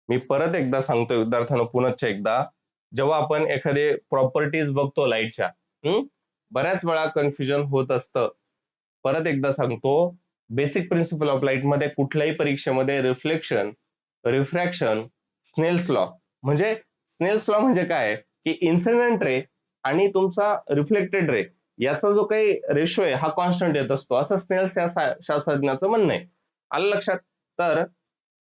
मी परत एकदा सांगतो विद्यार्थ्यांनो, पुनश्च एकदा, जेव्हा आपण एखादे प्रॉपर्टीज बघतो लाईटच्या, बऱ्याच वेळा कन्फ्युजन होत असतं. परत एकदा सांगतो, बेसिक प्रिन्सिपल ऑफ लाईट मध्ये कुठल्याही परीक्षेमध्ये रिफ्लेक्शन, रिफ्रॅक्शन, स्नेल्स लॉ, म्हणजे स्नेल्स लॉ म्हणजे काय, की इन्सिडेंट रे आणि तुमचा रिफ्लेक्टेड रे याचा जो काही रेशो आहे हा कॉन्स्टंट येत असतो, असं स्नेल्स या शास्त्रज्ञाचं म्हणणं आहे. आलं लक्षात? तर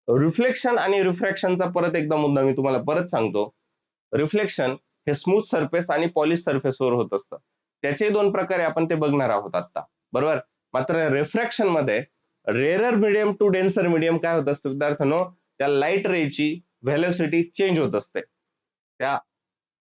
रिफ्लेक्शन आणि रिफ्रॅक्शनचा परत एकदा मुद्दा मी तुम्हाला परत सांगतो. रिफ्लेक्शन हे स्मूथ सरफेस आणि पॉलिश सरफेसवर होत असतं. त्याचे दोन प्रकारे आपण ते बघणार आहोत आता, बरोबर. मात्र रिफ्रॅक्शन मध्ये rarer medium to denser medium काय होत असतं विद्यार्थ्यांनो, त्या लाईट रेची व्हेलॉसिटी चेंज होत असते. त्या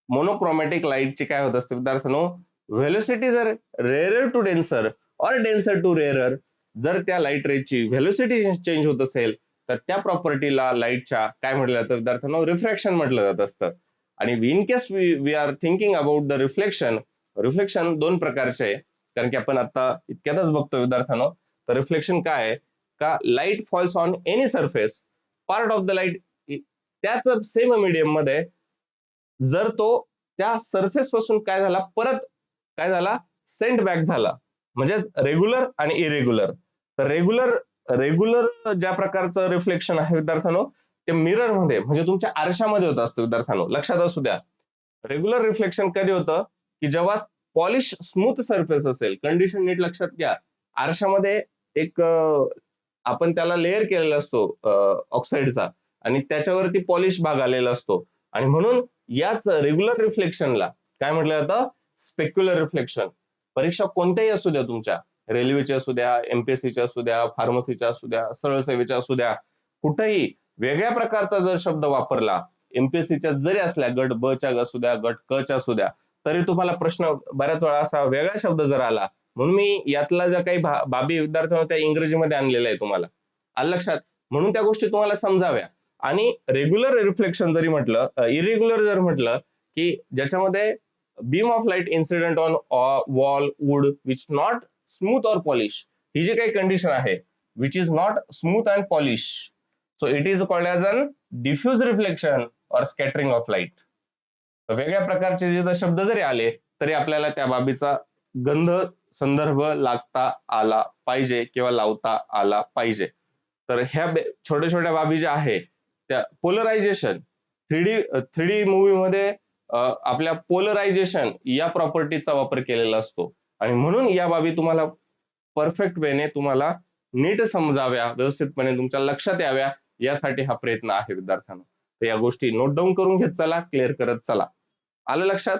मोनोक्रोमॅटिक लाईटची काय होत असते विद्यार्थ्यांनो, व्हेलॉसिटी जर रेअरर टू डेन्सर और डेन्सर टू रेअरर, जर त्या लाईट रेची व्हेलॉसिटी चेंज होत असेल तर त्या प्रॉपर्टीला लाईटच्या काय म्हटलं जातं विद्यार्थ्यांनो, रिफ्रॅक्शन म्हटलं जात असतं. आणि in case we are thinking about the reflection, reflection दोन प्रकारचे आहे, कारण की आपण आता इतक्यातच बघतो विद्यार्थ्यांनो. तर रिफ्लेक्शन काय आहे, का light falls on any surface, part of the light त्याच सेम मीडियम मध्ये, जर तो त्या सरफेस पासून काय झाला, परत काय झाला, सेंट बॅक झाला, म्हणजेच रेग्युलर आणि इरेग्युलर. तर रेग्युलर रेग्युलर ज्या प्रकारचं रिफ्लेक्शन आहे विद्यार्थ्यांनो, ते मिरर मध्ये म्हणजे तुमच्या आरशामध्ये होत असतं विद्यार्थ्यांनो, लक्षात असू द्या. रेग्युलर रिफ्लेक्शन कधी होतं, की जेव्हा पॉलिश स्मूथ सरफेस असेल, कंडिशन नीट लक्षात घ्या. आरशामध्ये एक आपण त्याला लेअर केलेला असतो ऑक्साईडचा, आणि त्याच्यावरती पॉलिश भाग आलेला असतो, आणि म्हणून याच रेग्युलर रिफ्लेक्शनला काय म्हटलं जातं, स्पेक्युलर रिफ्लेक्शन. परीक्षा कोणत्याही असू द्या तुमच्या, रेल्वेच्या असू द्या, एमपीएससीच्या असू द्या, फार्मसीच्या असू द्या, सरळ सेवेच्या असू द्या, कुठेही वेगळ्या प्रकारचा जर शब्द वापरला, एमपीएससीच्या जरी असल्या, गट ब च्या असू द्या, गट क च्या असू द्या, तरी तुम्हाला प्रश्न बऱ्याच वेळा असा वेगळा शब्द जर आला, म्हणून मी यातला ज्या काही बाबी विद्यार्थ्यांना त्या इंग्रजीमध्ये आणलेल्या आहे तुम्हाला, आलं लक्षात. म्हणून त्या गोष्टी तुम्हाला समजाव्या. आणि रेग्युलर रिफ्लेक्शन जरी म्हटलं, इरेग्युलर जर म्हटलं, की ज्याच्यामध्ये beam of light incident on wall, would which not smooth or polish, ही जी काही कंडिशन आहे, which is not smooth and polish, so it is called as an diffuse reflection or scattering of light. वेगळ्या प्रकारचे जे शब्द जरी आले तरी आपल्याला त्या बाबीचा गंध, संदर्भ लागता आला पाहिजे किंवा लावता आला पाहिजे. तर ह्या छोट्या छोट्या बाबी ज्या आहे, त्या पोलरायझेशन, थ्री डी मूवी मध्ये आपल्या पोलरायझेशन या प्रॉपर्टीचा वापर केलेला असतो, आणि म्हणून या बाबी तुम्हाला परफेक्ट वेने तुम्हाला नीट समजाव्या, व्यवस्थितपणे तुमच्या लक्षात याव्या, यासाठी हा प्रयत्न आहे विद्यार्थ्यांनो. तर या गोष्टी नोट डाऊन करून घेत चला, क्लिअर करत चला. आलं लक्षात?